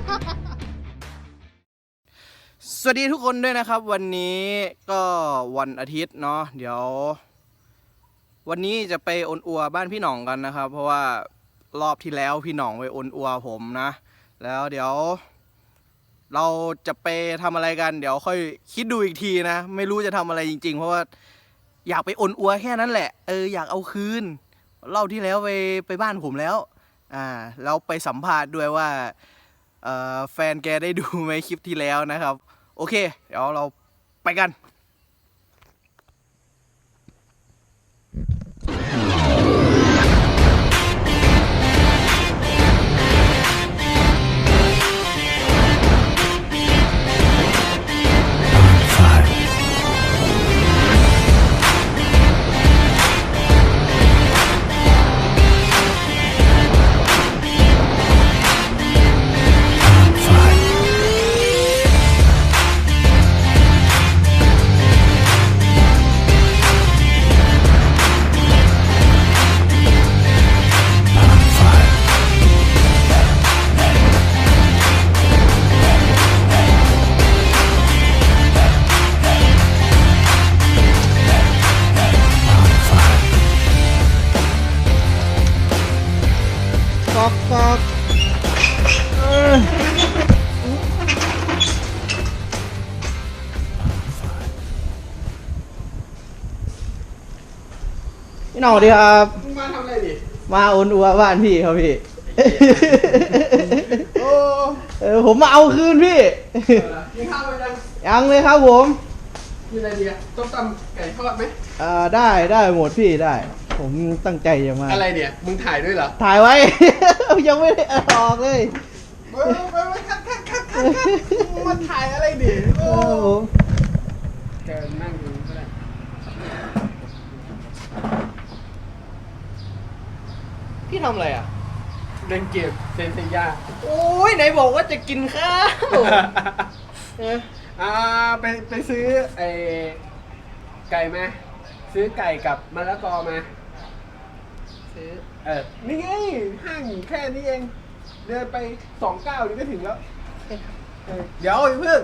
สวัสดีทุกคนด้วยนะครับวันนี้ก็วันอาทิตย์เนาะเดี๋ยววันนี้จะไปอนอัวบ้านพี่หน่องกันนะครับเพราะว่ารอบที่แล้วพี่หน่องไปอนอัวผมนะแล้วเดี๋ยวเราจะไปทำอะไรกันเดี๋ยวค่อยคิดดูอีกทีนะไม่รู้จะทำอะไรจริงๆเพราะว่าอยากไปอนอัวแค่นั้นแหละอยากเอาคืนรอบที่แล้วไปบ้านผมแล้วแล้วไปสัมภาษณ์ด้วยว่าแฟนแกได้ดูไหมคลิปที่แล้วนะครับโอเคเดี๋ยวเราไปกันกอกพี่หน่องสวัสดีครับมึงมาทำอะไรดิมาอนอัวบ้านพี่ครับพี่โอ้ ผมมาเอาคืนพี่กินข้าวไปยังเลยครับผมกินอะไรดีอะต้มตำไก่ทอดไหมได้หมดพี่ได้ผมตั้งใจจะมาอะไรเนี่ยมึงถ่ายด้วยเหรอถ่ายไว้ ยังไม่ได้ออกเลยไปคัดมาถ่ายอะไรดิโอ้แกนั่งดูก็ได้พี่ทำอะไรอ่ะเล่นเกมเซนเซียาโอ้ยไหนบอกว่าจะกินข้าวไปซื้อไอ้ไก่มาซื้อไก่กับมะละกอมาซื้อนี่ไงห้างแค่นี้เองเดินไป2 ก้าวนี่ก็ถึงแล้วเดี๋ยวเพื่อน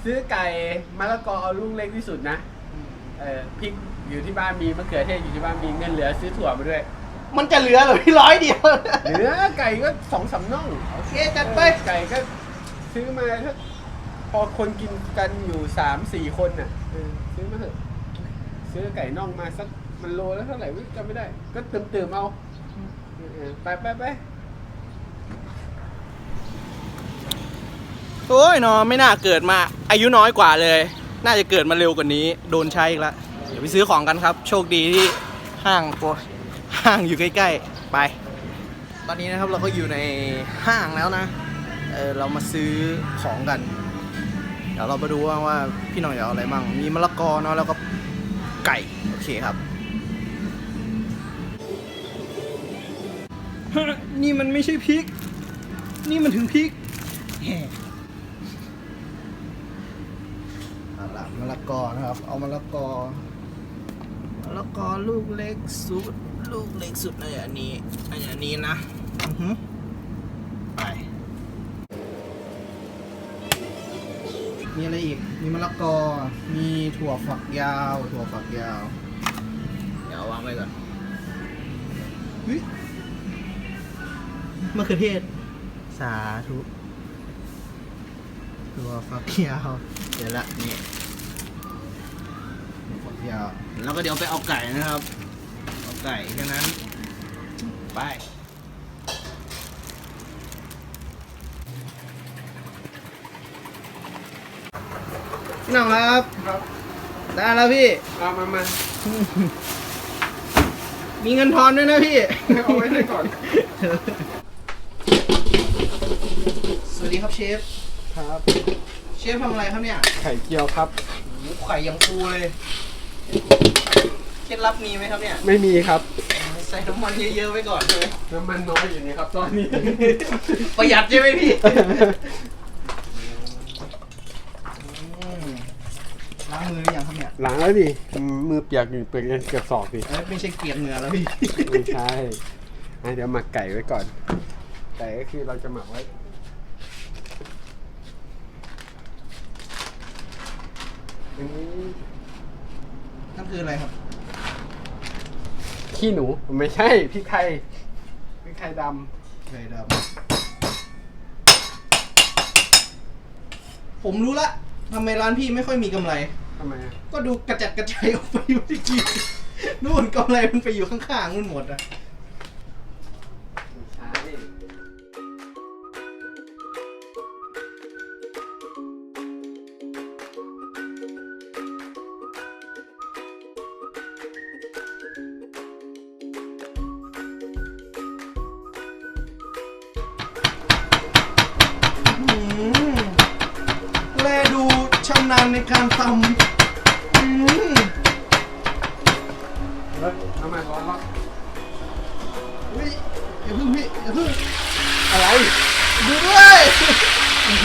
ซื้อไก่มะละกอเอาลูกเล็กที่สุดนะพริกอยู่ที่บ้านมีมะเขือเทศอยู่ที่บ้านมีเงินเหลือซื้อถั่วมาด้วยมันจะเหลือเหรอพี่100 เดียวเหลือไก่ก็2-3 น่องโอเคจัดไปไก่ก็ซื้อมาถ้าพอคนกินกันอยู่3-4 คนน่ะซื้อมาเถอะซื้อไก่น่องมาสักมันโลแล้วเท่าไหร่จำไม่ได้ก็เติมเอาไปโอ้ยเนาะไม่น่าเกิดมาอายุน้อยกว่าเลยน่าจะเกิดมาเร็วกว่านี้โดนใช้อีกแล้วเดี๋ยวไปซื้อของกันครับโชคดีที่ห้างอยู่ใกล้ๆไปตอนนี้นะครับเราก็อยู่ในห้างแล้วนะเรามาซื้อของกันเดี๋ยวเรามาดูว่าพี่หน่อยเอาอะไรบ้างมีมะละกอเนาะแล้วก็ไก่โอเคครับ นี่มันไม่ใช่พริกนี่มันถึงพริกมะละกอนะครับเอามะละกอลูกเล็กสุดเลยอันนี้นะไปมีอะไรอีกมีมะละกอมีถั่วฝักยาวเดี๋ยววางไว้ก่อนมะเขือเทศสาธุถั่วฝักยาวเดี๋ยวละนี่ฝักยาวแล้วก็เดี๋ยวไปเอาไก่นะครับเอาไก่แค่นั้นไปพี่น้องครับได้แล้วพี่มามีเงินทอนด้วยนะพี่เอาไว้ให้ก่อนสวัสดีครับเชฟครับเชฟทำอะไรครับเนี่ยไข่เจียวครับไข่ยังฟูเลยเคล็ดลับมีไหมครับเนี่ยไม่มีครับใส่น้ำมันเยอะๆไว้ก่อนใช่ไหมน้ำมันน้อยอยู่นี่ครับตอนนี้ ประหยัดใช่ไหมพี่ล้างมือหรือยังครับเนี่ยล้างแล้วดิมือเปียกอยู่เปียกเกือบศอกดิไม่ใช่เปียกเหงื่อแล้วพี่ไม่ใช่เดี๋ยวหมักไก่ไว้ก่อนไก่ก็คือเราจะหมักไว้ อันนี้ นั่นคืออะไรครับ ขี้หนูไม่ใช่พริกไทยด ไข่ดำผมรู้ละทำไมร้านพี่ไม่ค่อยมีกำไร ำทำไมอะ ก็ดูกระจัดกระจายออกไปอยู่ที่กี่นู่นกำไรมันไปอยู่ข้างๆนู่นหมดอะ ใช่ แลดูชำนาญในการทำ เฮ้ยทำไมร้อนวะ เฮ้ยอย่าพึ่งพี่อย่าพึ่ง อะไร ดูด้วยโอ้โ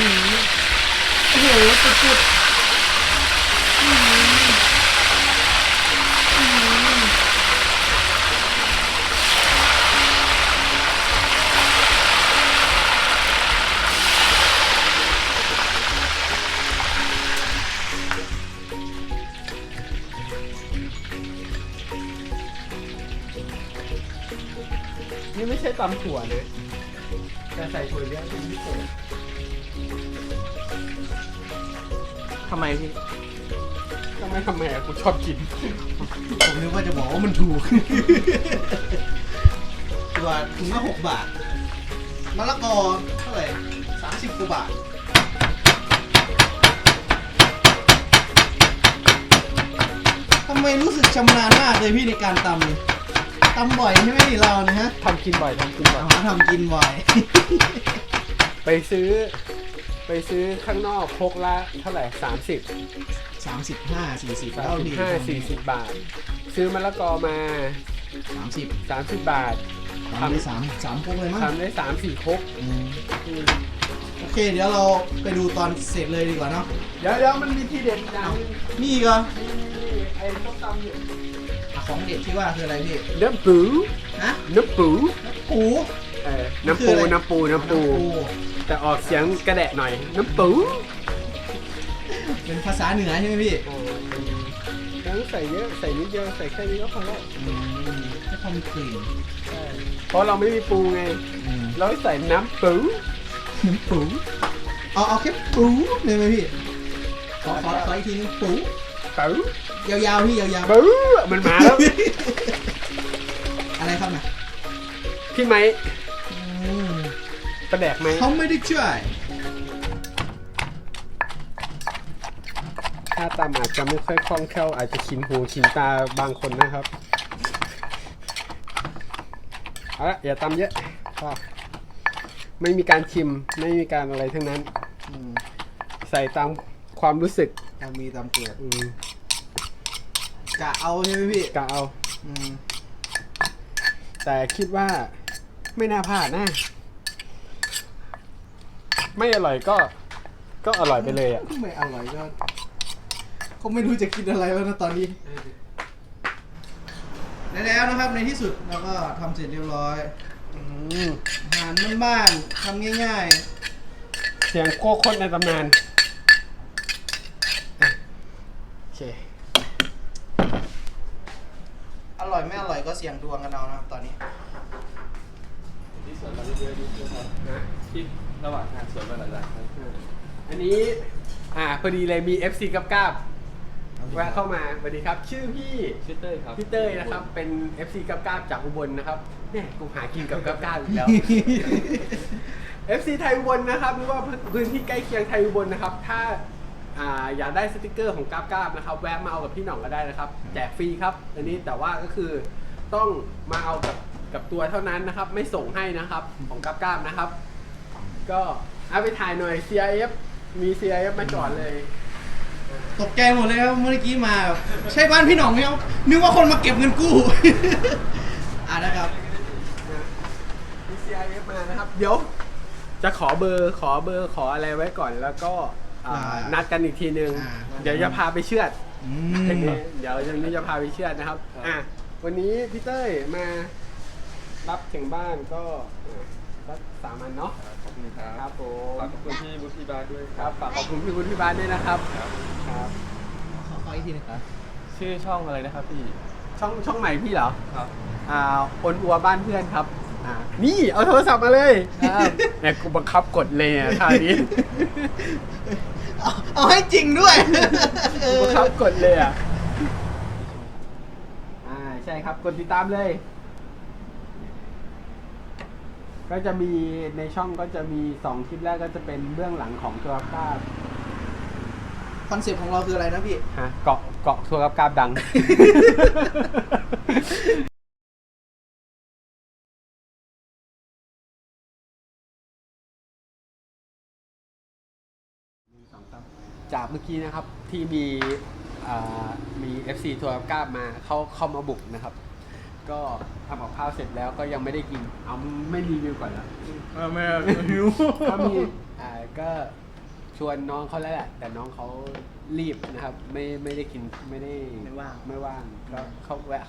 หสุดนี่ไม่ใช่ตำถั่วนะแต่ใส่ถั่วเยอะเป็นพิเศษ ทำไมพี่ ทำไมอะกูชอบกิน ผมนึกว่าจะบอกว่ามันถูก ตัวถุงละ6 บาทมะละกอเท่าไหร่30 กว่าบาททำไมรู้สึกชำนาญมากเลยพี่ในการตำนี่ตำบ่อยใช่ไหมนี่เรานะฮะ ทำกินบ่อย ทำกินบ่อย ไปซื้อข้างนอกพกละเท่าไหร่30 35 40แล้วพี่ 40 บาท ซื้อมะละกอมา 30 30 บาท ทำได้3 พวกเลยมั้ง ทำได้3-4 ครก โอเค เดี๋ยวเราไปดูตอนเสร็จเลยดีกว่าเนาะ เดี๋ยวมันมีทีเด็ดอย่างนึง นี่ก็ นี่ไอ้ต้มตำเนี่ย ของเด็ดที่ว่าคืออะไรพี่ น้ำปู ฮะ น้ำปู ปู น้ำปูน้ำปู แต่ออกเสียงกระแดะหน่อย น้ำปู เป็นภาษาเหนือใช่ไหมพี่ แล้วใส่เยอะใส่นิดเดียวใส่แค่นี้ก็พอแล้ว ให้ความกลิ่น เพราะเราไม่มีปูไง เราใส่น้ำปู น้ำปูเอาแค่ปูเลยไหมพี่ขออีกทีนึงปู ปู ยาวๆพี่ยาว ปูมันมาแล้ว ๆอะไรครับนะ พี่ไม้ประแดกไหม เขาไม่ได้ช่วย ถ้าตามอาจจะไม่ค่อยคล่องแคล่วอาจจะชินหูชินตาบางคนนะครับเอาละอย่าตำเยอะพอไม่มีการชิมไม่มีการอะไรทั้งนั้น ใส่ตามความรู้สึก ตามมีตามเกิดกะเอาใช่ไหมพี่ กะเอา แต่คิดว่าไม่น่าพลาดนะ ไม่อร่อยก็อร่อยไปเลยอ่ะ ไม่อร่อยก็ไม่รู้จะกินอะไรแล้วนะตอนนี้แล้วนะครับในที่สุดเราก็ทำเสร็จเรียบร้อยอาหารบ้านๆทำง่าย เสียงโคตรในตำนานอ่ะโอเค ๆอร่อยไม่อร่อยก็เสี่ยงดวงกันเอานะครับตอนนี้ ที่สวนเราเยอะๆดีครับ นะ ที่ระหว่างทางสวนมาหลายๆครับ อันนี้พอดีเลยมี FC กับกาบแวะเข้ามาสวัสดีครับ ชื่อพี่ ชื่อเต้ยครับ พี่เต้ยนะครับ เป็น FC กับกาบจากอุบลนะครับเนี่ยกูหากินกับกับกาบอีกแล้ว FC ไทยอุบลนะครับหรือว่าพื้นที่ใกล้เคียงไทยอุบลนะครับ ถ้าอยากได้สติกเกอร์ของกาบกาบนะครับ แวะมาเอากับพี่หน่องก็ได้นะครับ แจกฟรีครับ อันนี้แต่ว่าก็คือต้องมาเอากับตัวเท่านั้นนะครับ ไม่ส่งให้นะครับของกาบกาบนะครับ ก็เอาไปถ่ายหน่อย CIF มี CIF มาจอดเลย ตกใจหมดเลยครับเมื่อกี้มาแบบใช่บ้านพี่หน่องไหมครับนึกว่าคนมาเก็บเงินกู้ นะครับ มี CIF มานะครับ เดี๋ยวจะขอเบอร์ขออะไรไว้ก่อนแล้วก็นัดกันอีกทีนึง เดี๋ยวจะพาไปเชือด เดี๋ยวนี้จะพาไปเชือดนะครับ วันนี้พี่เต้ยมารับถึงบ้านก็สัก3 วันเนาะ ขอบคุณค ค รั รั บบ ผม ฝากขอบคุณพี่บุตรีบาลด้วย ครับฝากขอบคุณพี่บุญพี่บ้านด้วยนะครับ ครับ ข ออีกทีนึง ชื่อช่องอะไรนะครับพี่ ช่องใหม่พี่เหรอ ครับ อนอัวบ้านเพื่อนครับนี่เอาโทรศัพท์มาเลยเนี่ยกูบังคับกดเลยอ่ะท่านี้ เอาให้จริงด้วย กูบังคับกดเลยอ่ะใช่ครับกดติดตามเลย ก็จะมีในช่องก็จะมี2คลิปแรกก็จะเป็นเบื้องหลังของตัวกราฟ คอนเซ็ปต์ของเราคืออะไรนะพี่ เกาะตัวกราฟดัง จากเมื่อกี้นะครับที่มี FC ทัวร์กราฟมาเข้ามาบุกนะครับ ก็ทำกับข้าวเสร็จแล้วก็ยังไม่ได้กินเอาไม่รีวิวก่อนแล้ว ไม่หิว ก็มีก็ชวนน้องเขาแล้วแหละแต่น้องเขารีบนะครับไม่ได้กินไม่ว่างก็เขาแวะ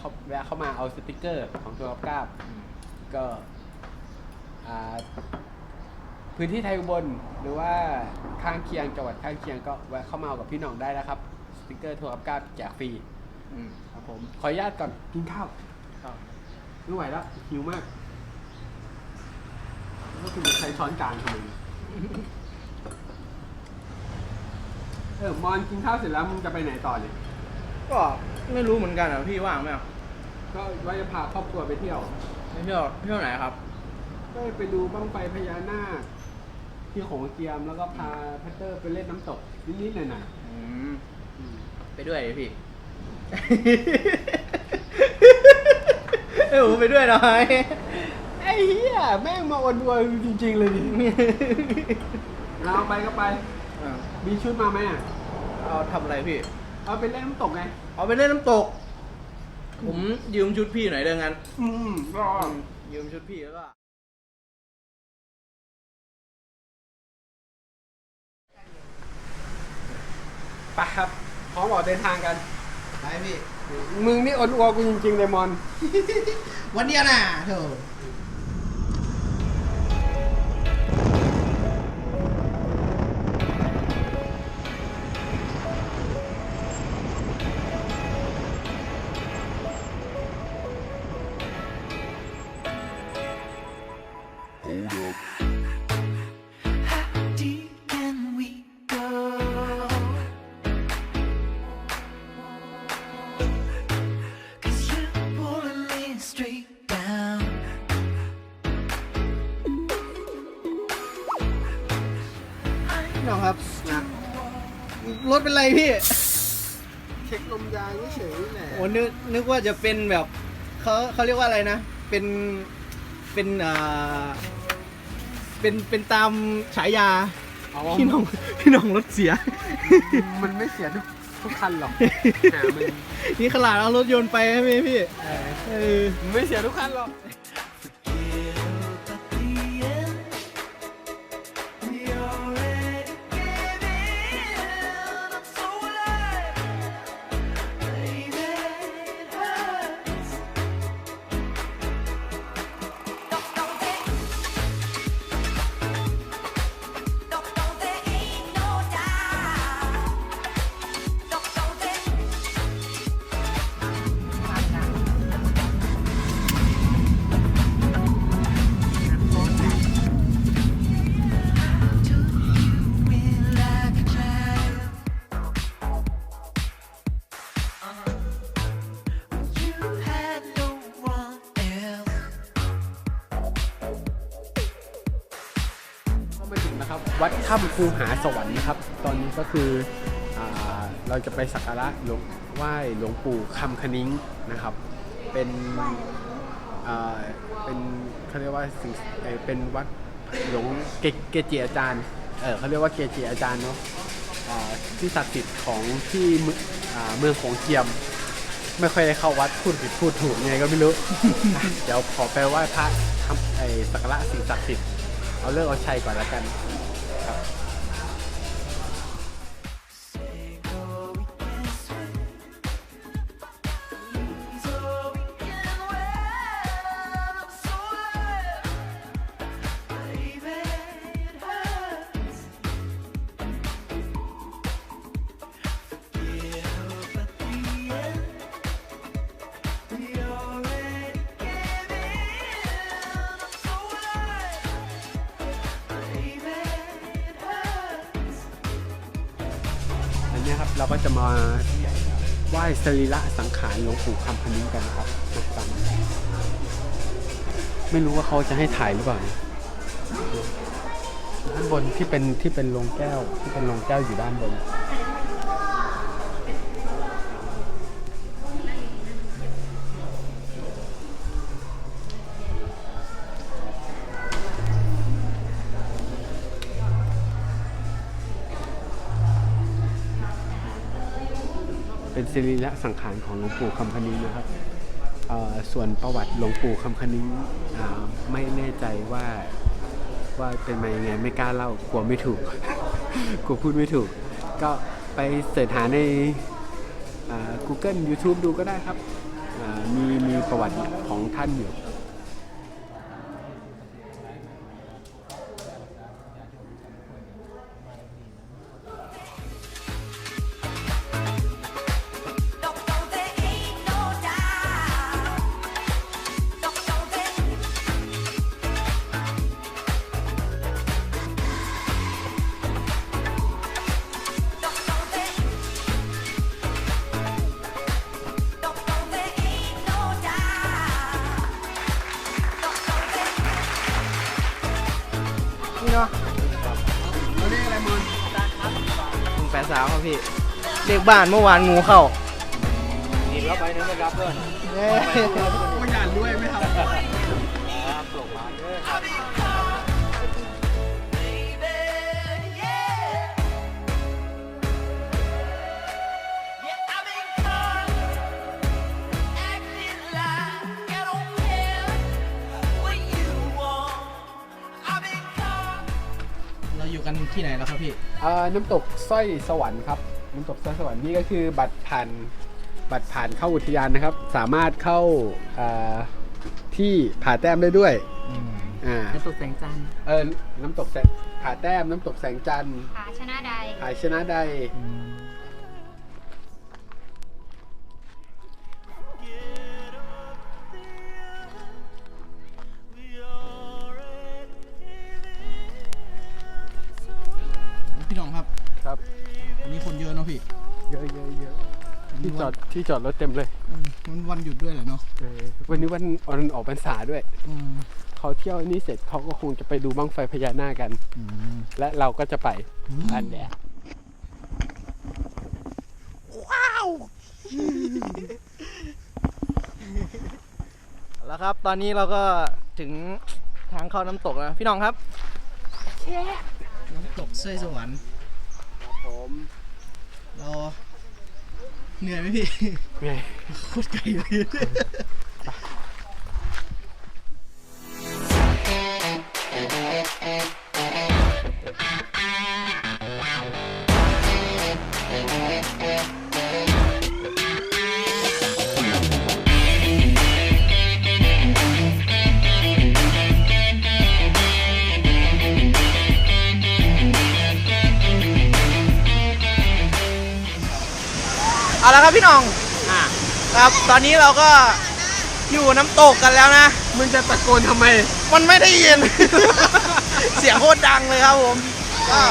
เข้ามาเอาสติกเกอร์ของตัวกราฟก็พื้นที่ไทยอุบลหรือว่าข้างเคียงจังหวัดข้างเคียงก็แวะเข้ามาเอากับพี่น้องได้นะครับสติกเกอร์ทัวร์กราฟแจกฟรีครับผมขออนุญาตก่อนกินข้าวไม่ไหวแล้วหิวมากก็คือใช้ช้อนกลางทำไมมอนกินข้าวเสร็จแล้วมึงจะไปไหนต่อเนี่ย ก็ไม่รู้เหมือนกันอ่ะพี่ว่างไหมอ่ะ ก็ว่าจะพาครอบครัวไปเที่ยว ไปเที่ยวไหนครับ ก็ไปดูบั้งไฟพญานาคที่โขงเจียมแล้วก็พาพัตเตอร์ไปเล่นน้ำตกนิดๆหน่อย ไปด้วยดิพี่ ผมไปด้วยหน่อย ๆไอ้เหี้ยแม่งมาอวดรวยจริงๆเลยดิ เราไปก็ไปมีชุดมาไหมอ่ะ เอาทำอะไรพี่ เอาไปเล่นน้ำตกไง เอาไปเล่นน้ำตก ผมยืมชุดพี่หน่อยเด้องั้น รอ ยืมชุดพี่แล้วก็ไปครับพร้อมออกเดินทางกัน ไปพี่ มึงนี่อดอัวกูจริงๆเลยมอน วันเดียวน่ะเถอะ พี่น้องครับรถเป็นไรพี่ เช็คลมยางเฉยๆแหละ โอ้นึกว่าจะเป็นแบบเขาเรียกว่าอะไรนะ เป็นตามฉายาพี่น้องรถเสีย มันไม่เสียทุกคันหรอกมัน นี่ขนาดเอารถยนต์ไปใช่ไหมพี่ มันไม่เสียทุกคันหรอกวัดถ้ำคูหาสวรรค์นะครับ ตอนนี้ก็คือเราจะไปสักการะไหว้หลวงปู่คำคนิ้งนะครับ เป็นเขาเรียกว่าเป็นวัดหลวงเกจิอาจารย์เขาเรียกว่าเกจิอาจารย์เนาะที่ศักดิ์สิทธิ์ของที่เมืองโขงเจียม ไม่ค่อยได้เข้าวัดพูดผิดพูดถูกไงก็ไม่รู้ เดี๋ยวขอไปไหว้พระทำสักการะสิ่งศักดิ์สิทธิ์เอาเลิกเอาชัยก่อนละกันครับ เนี่ยครับเราก็จะมาไหว้สรีระสังขารหลวงปู่คำพนิ้งกันนะครับตามมาไม่รู้ว่าเขาจะให้ถ่ายหรือเปล่านะด้านบนที่เป็นโรงแก้วอยู่ด้านบนเป็นสรีระสังขารของหลวงปู่คำพนิ้งนะครับส่วนประวัติหลวงปู่คำพนิ้งไม่แน่ใจว่าเป็นมายังไงไม่กล้าเล่ากลัวไม่ถูก กลัวพูดไม่ถูก ก็ไปเสิร์ชหาในGoogle YouTube ดูก็ได้ครับมีประวัติของท่านอยู่นี่เนาะ เราเรียกอะไรมอน ลุงแฟนสาวครับพี่เด็กบ้านเมื่อวานงูเข้า กินเข้าไปนึงไม่รับด้วย เย้ ก็อยากด้วยไม่ทำ ครับส่งมาด้วยครับ เราอยู่กันที่ไหนแล้วครับพี่ น้ำตกสร้อยสวรรค์ครับน้ำตกสร้อยสวรรค์นี่ก็คือบัตรผ่านเข้าอุทยานนะครับ สามารถเข้าที่ผาแต้มได้ด้วยน้ำตกแสงจันทร์ น้ำตกผาแต้มน้ำตกแสงจันทร์ ผาชนะใด ผาชนะใด พี่น้องครับ ครับ วันนี้คนเยอะเนาะพี่ เยอะที่จอดรถเต็มเลย มันวันหยุดด้วยเหรอเนาะ วันนี้วันออกพรรษาด้วย เขาเที่ยวนี่เสร็จเขาก็คงจะไปดูบั้งไฟพญานาคกัน และเราก็จะไปอันเนี้ย แล้วครับ ตอนนี้เราก็ถึงทางเข้าน้ำตกแล้วพี่น้องครับน้ำตกสร้อยสวรรค์ ผม เราเหนื่อยไหมพี่ ไง โคตรไกลเลย เอาละครับพี่น้องครับ ตอนนี้เราก็อยู่น้ำตกกันแล้วนะ มึงจะตะโกนทำไม มันไม่ได้ยิน เสียงโคตรดังเลยครับผมก็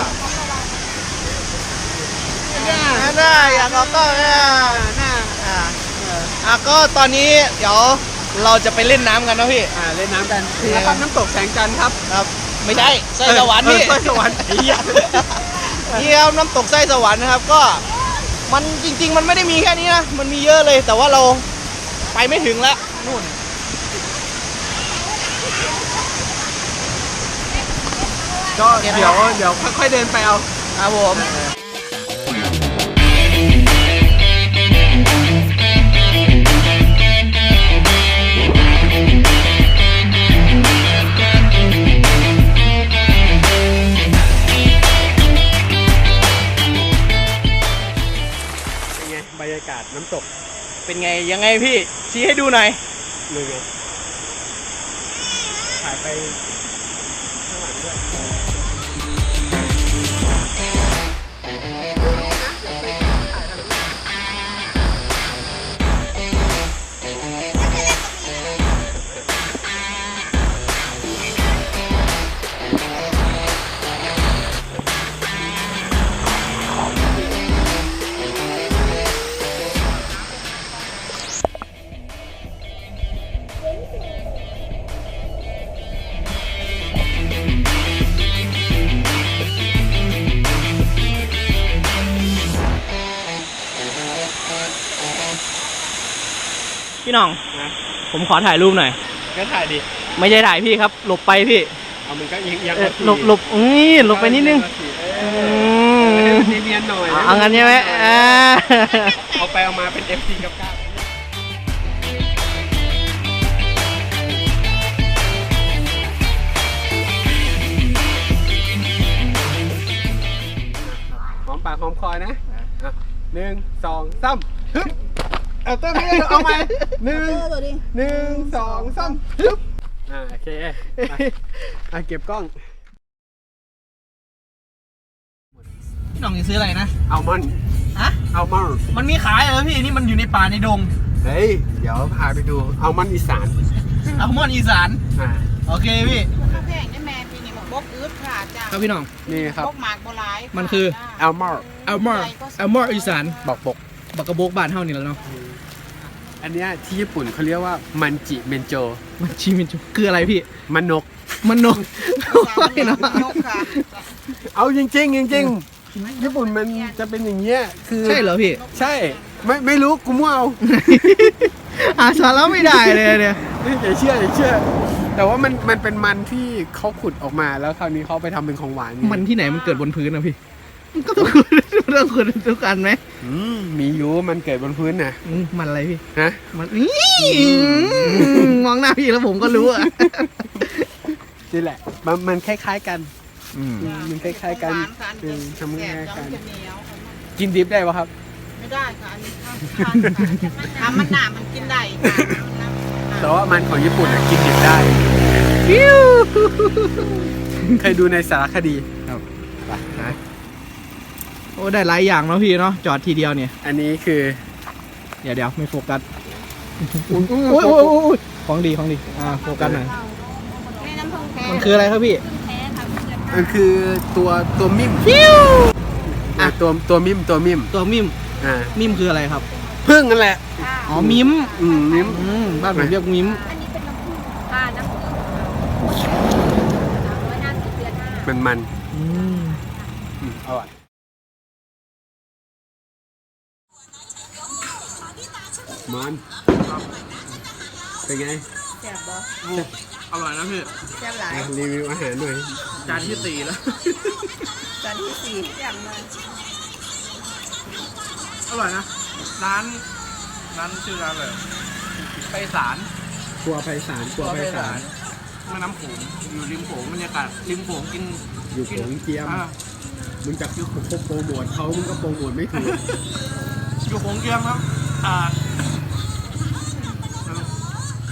ได้อยากเอาก็ก็ตอนนี้เดี๋ยวเราจะไปเล่นน้ำกันนะพี่ เล่นน้ำกันแล้วครับน้ำตกแสงจันทร์ครับ ครับ ไม่ใช่ไส้สวรรค์พี่ ไส้สวรรค์ไอ้เหี้ย นี่ครับน้ำตกไส้สวรรค์นะครับก็มันจริงๆมันไม่ได้มีแค่นี้นะมันมีเยอะเลยแต่ว่าเราไปไม่ถึงแล้วนู่น ก็เดี๋ยวค่อยๆเดินไปเอา ครับผม เป็นไงบรรยากาศน้ำตก เป็นไงยังไงพี่ชี้ให้ดูหน่อย เลยไงถ่ายไปข้างหลังด้วย พี่น้อง นะ ผมขอถ่ายรูปหน่อย ก็ถ่ายดิ ไม่ใช่ถ่ายพี่ครับหลบไปพี่ เอามันก็ยัง หลบหลบไปนิดนึง ให้มันเนียนๆหน่อย เอางั้นใช่ไหม เอาไปเอามาเป็น FT กับก้าวหอมปากหอมคอนะ1 2 3ฮึบเอาเต้นไม่ได้เอาใหม่1 2 3ฮึบโอเคไปเก็บกล้อง พี่น้องจะซื้ออะไรนะ เอามัน ฮะ เอามัน มันมีขายเหรอพี่นี่มันอยู่ในป่าในดง เฮ้ยเดี๋ยวพาไปดูเอามันอีสาน อัลมอนด์อีสาน อ่า โอเคพี่ ข้าวแพงนี่แม่ปีนี้บอกบกอึดค่ะจ้า ครับพี่น้อง นี่ครับ บกหมากโบราณ มันคือ อัลมอน อัลมอนด์อีสาน บอกบก บักกระโบกบ้านเท่านี้แล้วเนาะ อันเนี้ยที่ญี่ปุ่นเขาเรียกว่ามันจิเมนโจ มันชิมินจูคืออะไรพี่ มันนก มันนกไม่เนาะ นกค่ะ เอาจริงๆจริงๆญี่ปุ่นมันจะเป็นอย่างเงี้ยคือ ใช่เหรอพี่ ใช่ไม่รู้กูมั่วเอา หาสาระไม่ได้เลยเนี่ย อย่าเชื่อ แต่ว่ามันเป็นมันที่เขาขุดออกมาแล้วคราวนี้เขาไปทำเป็นของหวานไง มันที่ไหนมันเกิดบนพื้นนะพี่มันก็ต้องขุดต้องขุดทุกอันไหม มีอยู่มันเกิดบนพื้นนะ มันอะไรพี่ ฮะ มันมองหน้าพี่แล้วผมก็รู้อ่ะ นี่แหละมันคล้ายๆกันมันคล้ายๆกัน หวานค่ะ ทำ แส ง่าย บ ๆ จ้ กั อง น จะเหนียว กินดิบได้ปะครับ ไม่ได้ค่ะอันนี้ข้าวทำมันหนามันกินได้ค่ะ แต่ว่ามันของญี่ปุ่นอะกินดิบได้เคยดูในสารคดี โอ้ได้หลายอย่างเนาะพี่เนาะจอดทีเดียวเนี่ย อันนี้คือ เดี๋ยวไม่โฟกัสโอ้ยของดีโฟกัสหน่อย แม่น้ำผึ้งแท้ มันคืออะไรครับพี่ แท้ค่ะเพื่อน มันคือตัวมิมอ่ะตัวมิม ตัวมิม อ่า มิมคืออะไรครับ พึ่งนั่นแหละ อ๋อมิม มิม บ้านผมเรียกมิม อันนี้เป็นน้ำผึ้งค่ะน้ำผึ้งว่าน่าจะเดือนหน้า มันอร่อยมันเป็นไง แซ่บบ่ อร่อยนะพี่ แซ่บหลาย รีวิวอาหารหน่อย จานที่4แล้ว จานที่สี่แซ่บมาก อร่อยนะร้านชื่อร้านเลยไปสาร ครัวไพศาลครัวไพศาล แม่น้ำโขงอยู่ริมโขงบรรยากาศริมโขงกิน อยู่โขงเจียม อ่า มึงจะโปรโมทเขามึงก็โปรโมทไม่ถูก อยู่โขงเจียมครับ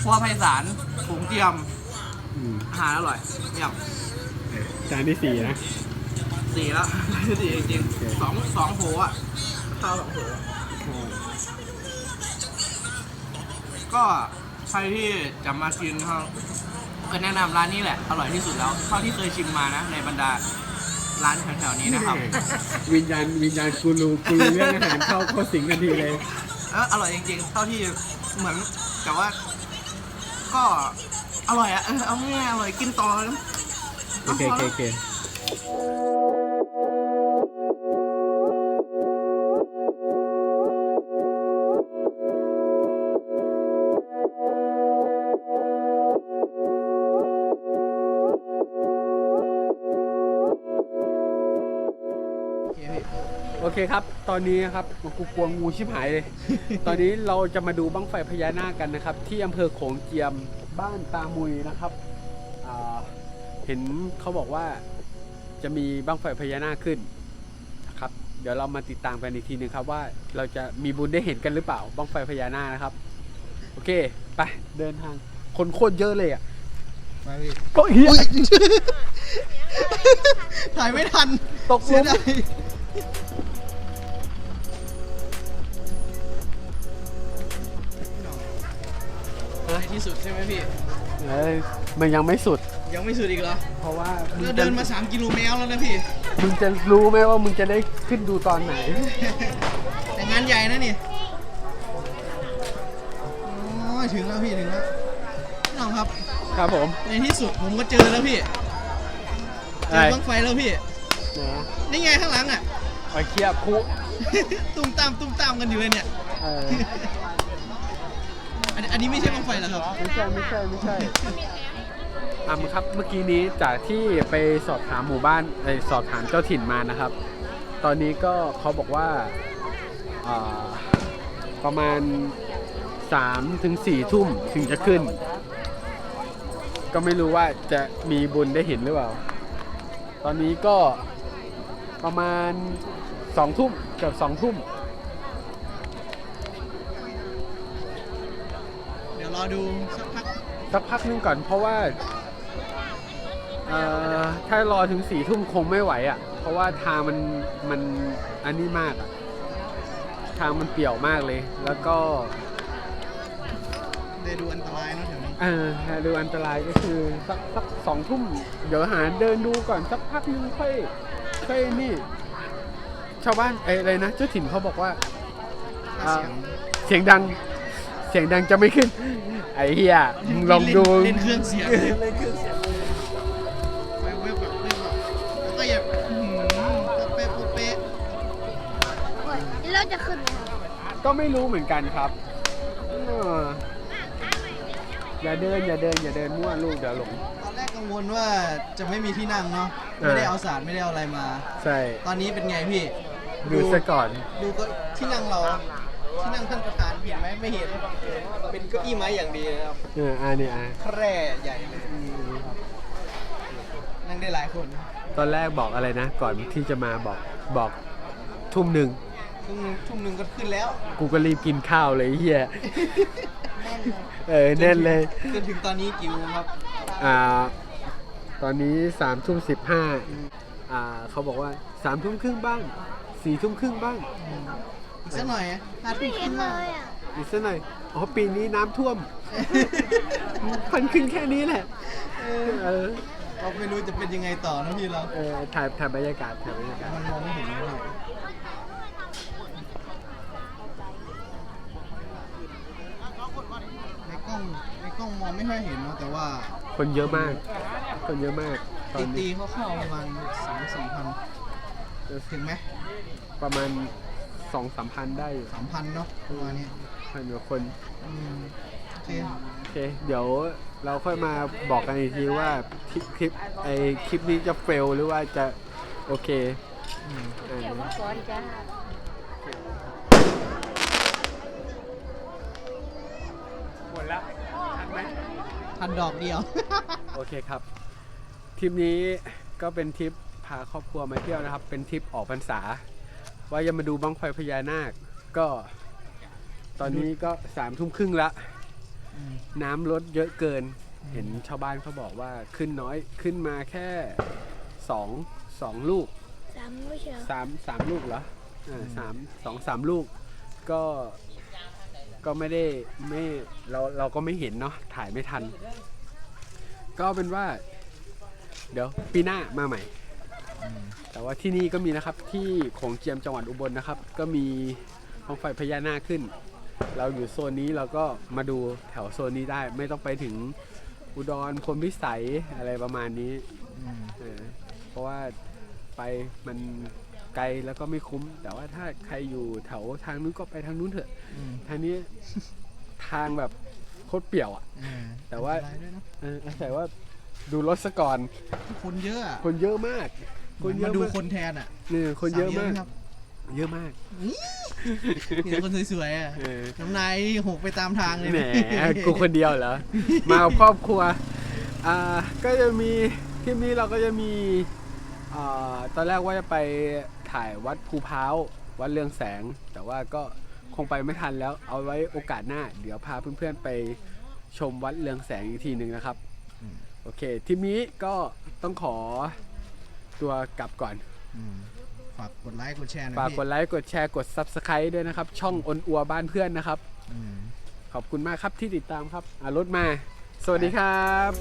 ครัวไพศาลโขงเจียมอาหารอร่อยเยี่ยม จานที่4นะ 4แล้ว4จริงๆสองโผอ่ะข้าว2โผก็ใครที่จะมากินเขาก็แนะนำร้านนี้แหละอร่อยที่สุดแล้วเท่าที่เคยชิมมานะในบรรดาร้านแถวๆนี้นะครับ วิญญาณกูรู้เรื่องอาหารเข้าสิงทันทีเลย อร่อยจริงๆเท่าที่เหมือนแต่ว่าก็อร่อยอะเอาง่ายๆอร่อยกินต่อนะ โอเคโอเคครับ ตอนนี้นะครับกูกลัวงูชิบหายเลย ตอนนี้เราจะมาดูบั้งไฟพญานาคกันนะครับ ที่อำเภอโขงเจียมบ้านตามุยนะครับเห็นเขาบอกว่าจะมีบั้งไฟพญานาคขึ้นนะครับ เดี๋ยวเรามาติดตามกันอีกทีนึงครับว่าเราจะมีบุญได้เห็นกันหรือเปล่าบั้งไฟพญานาคนะครับ โอเคไปเดินทางคนโคตรเยอะเลยอ่ะ มาพี่ ก็เฮีย ถ่ายไม่ทัน ตกล เสีย ง ดายในที่สุดใช่ไหมพี่ มันยังไม่สุด ยังไม่สุดอีกเหรอ เพราะว่า เราเดินมา3 กิโลเมตรแล้วนะพี่ มึงจะรู้ไหมว่ามึงจะได้ขึ้นดูตอนไหน แต่งานใหญ่นะนี่โอ้ยถึงแล้วพี่ถึงแล้วพี่น้องครับ ครับผม ในที่สุดผมก็เจอแล้วพี่ เจอบั้งไฟแล้วพี่ นี่ไงข้างหลังอ่ะ ไอ้เคียบคุ ตุ้มตามกันอยู่เลยเนี่ย เออ อันนี้ไม่ใช่บั้งไฟเหรอครับ ไม่ใช่ครับเมื่อกี้นี้จากที่ไปสอบถามหมู่บ้านสอบถามเจ้าถิ่นมานะครับ ตอนนี้ก็เขาบอกว่าประมาณ 3-4 ทุ่มถึงจะขึ้น ก็ไม่รู้ว่าจะมีบุญได้เห็นหรือเปล่า ตอนนี้ก็ประมาณ2 ทุ่มเกือบ2 ทุ่ม เดี๋ยวรอดูสักพัก นึงก่อนเพราะว่าถ้ารอถึง4 ทุ่มคงไม่ไหวอ่ะเพราะว่าทางมันอันนี้มากอ่ะทางมันเปี่ยวมากเลยแล้วก็ ได้ดูอันตรายเนาะแถวนี้ ดูอันตรายก็คือสัก2 ทุ่มเดี๋ยวหาเดินดูก่อนสักพักนึงค่อยนี่ชาวบ้านอะไรนะเจ้าถิ่นเขาบอกว่าเสียงดังจะไม่ขึ้นไอ้เหี้ยมึงลองดู เล่นเครื่องเสียงไฟเว็บแบบแล้วก็อย่าเป๊ะ แล้วจะขึ้นไหม ก็ไม่รู้เหมือนกันครับอย่าเดินมั่วลูกเดี๋ยวหลง ตอนแรกกังวลว่าจะไม่มีที่นั่งเนาะไม่ได้เอาสารไม่ได้เอาอะไรมา ใช่ ตอนนี้เป็นไงพี่ ดูซะก่อน ดูก็ที่นั่งเราที่นั่งท่านประธานเห็นไหมไม่เห็นเป็นเก้าอี้ไม้อย่างดีนะครับ นี่ แคร่ใหญ่เลยนั่งได้หลายคน ตอนแรกบอกอะไรนะ ก่อนที่จะมาบอกทุ่มหนึ่ง ทุ่มหนึ่งก็ขึ้นแล้ว กูก็รีบกินข้าวเลยไอ้เฮียแน่นเลย จนถึงตอนนี้กี่โมงครับ ตอนนี้3:15เขาบอกว่า3 ทุ่มครึ่งบ้าง4 ทุ่มครึ่งบ้าง อีกสักหน่อย5 ทุ่มค เห็ รึ่ น ง เล บ้าง ยอ่ะ อีกสักหน่อยปีนี้น้ำท่วมพันขึ้นแค่นี้แหละ เราไม่รู้จะเป็นยังไงต่อนะพี่เรา ถ่ายบรรยากาศ มันมองไม่เห็นเลยในกล้องมองไม่ค่อยเห็นเนาะแต่ว่า คนเยอะมากตอน ตี นี้ เขาเข้าประมาณ3-4 พันถึงไหม ประมาณ 2-3 พันได้อยู่ 3,000เนาะประมาณนี้ พันกว่าคน โอเค โอเค เดี๋ยวเราค่อยมาบอกกันอีกทีว่าคลิปนี้จะเฟลหรือว่าจะโอเค เดี๋ยวมาก่อนจ้า หมดแล้วทันไหม พันดอกเดียว โอเคครับทริปนี้ก็เป็นทริปพาครอบครัวมาเที่ยวนะครับ เป็นทริปออกพรรษา ว่าจะมาดูบั้งไฟพญานาคก็ตอนนี้ก็3 ทุ่มครึ่งละน้ำลดเยอะเกิน เห็นชาวบ้านเขาบอกว่าขึ้นน้อยขึ้นมาแค่2 ลูก 3ไม่ใช่ 3 ลูกเหรอ2-3 ลูกก็ไม่ได้เราก็ไม่เห็นเนาะถ่ายไม่ทัน ก็เป็นว่า เดี๋ยวปีหน้ามาใหม่ แต่ว่าที่นี่ก็มีนะครับที่โขงเจียมจังหวัดอุบลนะครับ ก็มีบั้งไฟพญานาคขึ้น เราอยู่โซนนี้เราก็มาดูแถวโซนนี้ได้ ไม่ต้องไปถึงอุดรพลพิสัยอะไรประมาณนี้เพราะว่าไปมันไกลแล้วก็ไม่คุ้ม แต่ว่าถ้าใครอยู่แถวทางนู้นก็ไปทางนู้นเถอะทางนี้ ทางแบบโคตรเปี่ยวอ่ะแต่ว่าแต่ว่าดูรถซะก่อน คนเยอะอะ คนเยอะมาก มาดูคนแทนอ่ะ นี่คนเยอะมาก ครับ เยอะมาก มีคนสวยๆอ่ะน้ำนายหกไปตามทางเลย แหมกูคนเดียวเหรอ มากับครอบครัวก็จะมีคลิปนี้เราก็จะมีตอนแรกว่าจะไปถ่ายวัดภูพร้าววัดเรืองแสง แต่ว่าก็คงไปไม่ทันแล้วเอาไว้โอกาสหน้า เดี๋ยวพาเพื่อนๆไปชมวัดเรืองแสงอีกทีหนึ่งนะครับโอเคทีนี้ก็ต้องขอตัวกลับก่อน ฝากกดไลค์กดแชร์หน่อย ฝาก พี่ กดไลค์กดแชร์กด Subscribe ด้วยนะครับ ช่องอนอัวบ้านเพื่อนนะครับ ขอบคุณมากครับที่ติดตามครับรถมา สวัสดีครับ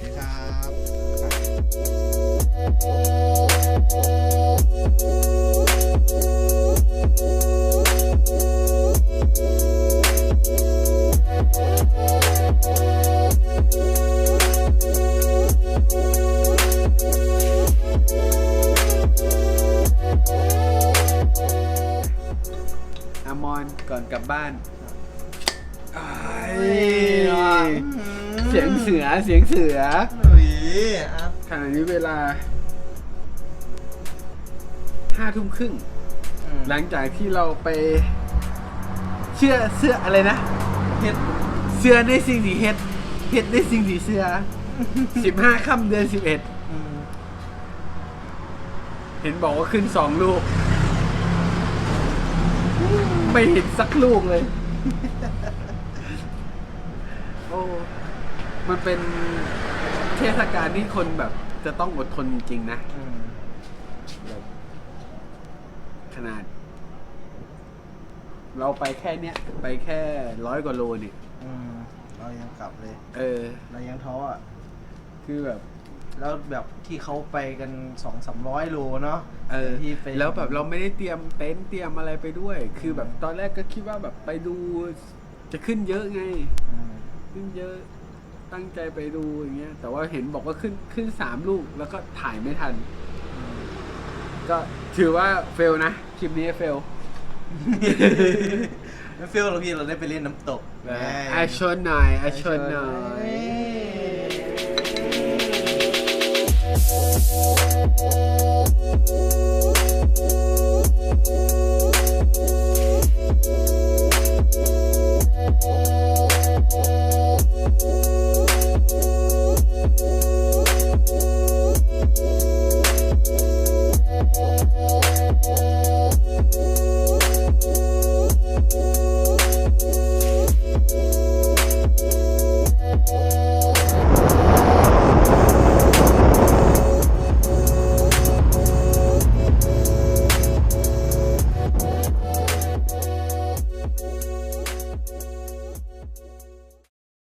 อมรก่อนกลับบ้าน เสียงเสือเสียงเสือ เฮ้ยอ่ะ ขณะนี้เวลา5 ทุ่มครึ่ง หลังจากที่เราไปเสื้ออะไรนะ เฮ็ด เสื้อในสิ่งที่เฮ็ดในสิ่งที่เสื้อ 15 ค่ำเดือน 11 เห็นบอกว่าขึ้น2 ลูก ไม่เห็นสักลูกเลย โอ้ มันเป็นเทศกาลที่คนแบบจะต้องอดทนจริงๆนะแบบขนาด เราไปแค่เนี้ย ไปแค่100 กว่าโลนี่ เรายังกลับเลย เรายังท้ออ่ะ คือแบบ แล้วแบบที่เขาไปกัน 200-300 โลเนาะ ที่ไป แล้วแบบเราไม่ได้เตรียมเต็นท์เตรียมอะไรไปด้วย คือแบบตอนแรกก็คิดว่าแบบไปดูจะขึ้นเยอะไง ขึ้นเยอะตั้งใจไปดูอย่างเงี้ย แต่ว่าเห็นบอกว่าขึ้น3 ลูกแล้วก็ถ่ายไม่ทัน ก็ถือว่าเฟลนะ คลิปนี้เฟล ไม่เฟี้ยวหรอกพี่เราได้ไปเล่นน้ำตก ชนหน่อยชนหน่อย ย